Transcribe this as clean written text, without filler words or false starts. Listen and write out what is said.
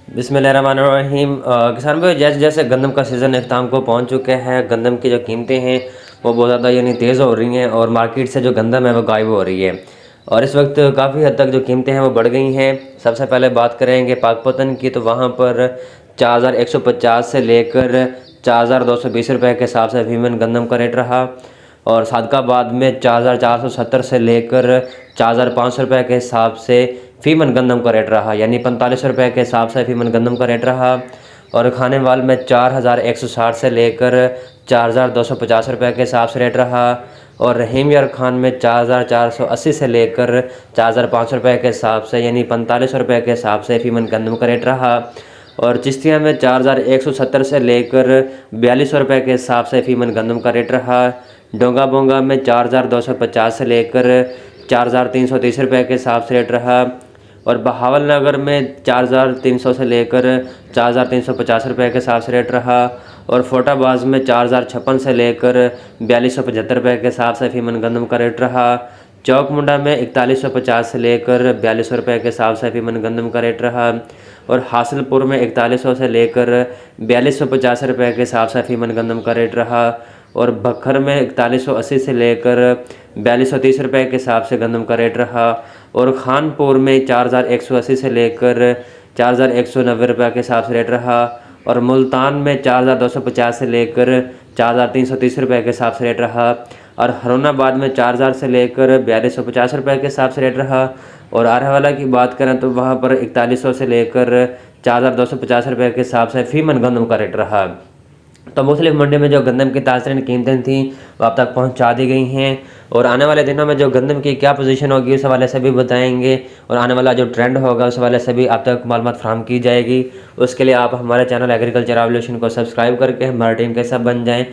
बिस्मिल्लाहिर्रहमानिर्रहीम। किसान भाई, जैसे जैसे गंदम का सीज़न अख्ताम को पहुंच चुके हैं, गंदम की जो कीमतें हैं वो बहुत ज़्यादा यानी तेज़ हो रही हैं और मार्केट से जो गंदम है वो गायब हो रही है। और इस वक्त काफ़ी हद तक जो कीमतें हैं वो बढ़ गई हैं। सबसे पहले बात करेंगे पाकपतन की, तो वहाँ पर 4150 से लेकर 4220 रुपये के हिसाब से फीमन गंदम का रेट रहा। और सादकाबाद में 4470 से लेकर 4500 रुपये के हिसाब से फीमन गंदम का रेट रहा, यानी 45 रुपये के हिसाब से फीमन गंदम का रेट रहा। और खानेवाल में 4160 से लेकर 4250 रुपये के हिसाब से रेट रहा। और रहीम यार खान में 4480 से लेकर 4500 रुपये के हिसाब से यानी 45 रुपये के हिसाब से फीमन गंदम का रेट रहा। और चिश्तिया में 4170 से लेकर 4200 रुपये के हिसाब से फीमन गंदम का रेट रहा। डोंगा बोंगा में 4250 से लेकर 4330 रुपये के हिसाब से रेट रहा। और बहावल नगर में 4300 से लेकर 4350 रुपये के हिसाब से रेट रहा। और फोटाबाज में 4056 से लेकर 4275 रुपये के हिसाब से फीमन गंदम का रेट रहा। चौक मुंडा में 4150 से लेकर 4200 रुपये के हिसाब से फीमन गंदम का रेट रहा। और हासिलपुर में 4100 से लेकर 4250 रुपये के हिसाब से फीमन गंदम का रेट रहा। और बखर में 4180 से लेकर 4230 रुपये के हिसाब से गंदम का रेट रहा। और खानपुर में 4180 से लेकर 4190 रुपये के हिसाब से रेट रहा। और मुल्तान में 4250 से लेकर 4330 रुपये के हिसाब से रेट रहा। और हरुणाबाद में 4000 से लेकर 4250 रुपये के हिसाब से रेट रहा। और आरहवाला की बात करें तो वहाँ पर 4100 से लेकर 4250 रुपये के हिसाब से फीमन गंदम का रेट रहा। तो मुख्तलिफ मंडी में जो गंदम की ताज़ा कीमतें थीं वो आप तक पहुंचा दी गई हैं। और आने वाले दिनों में जो गंदम की क्या पोजीशन होगी उस हवाले से भी बताएंगे। और आने वाला जो ट्रेंड होगा उस हवाले से भी आप तक मालूमात फराहम की जाएगी। उसके लिए आप हमारे चैनल एग्रीकल्चर रेवोल्यूशन को सब्सक्राइब करके हमारी टीम के हिस्सा बन जाएँ।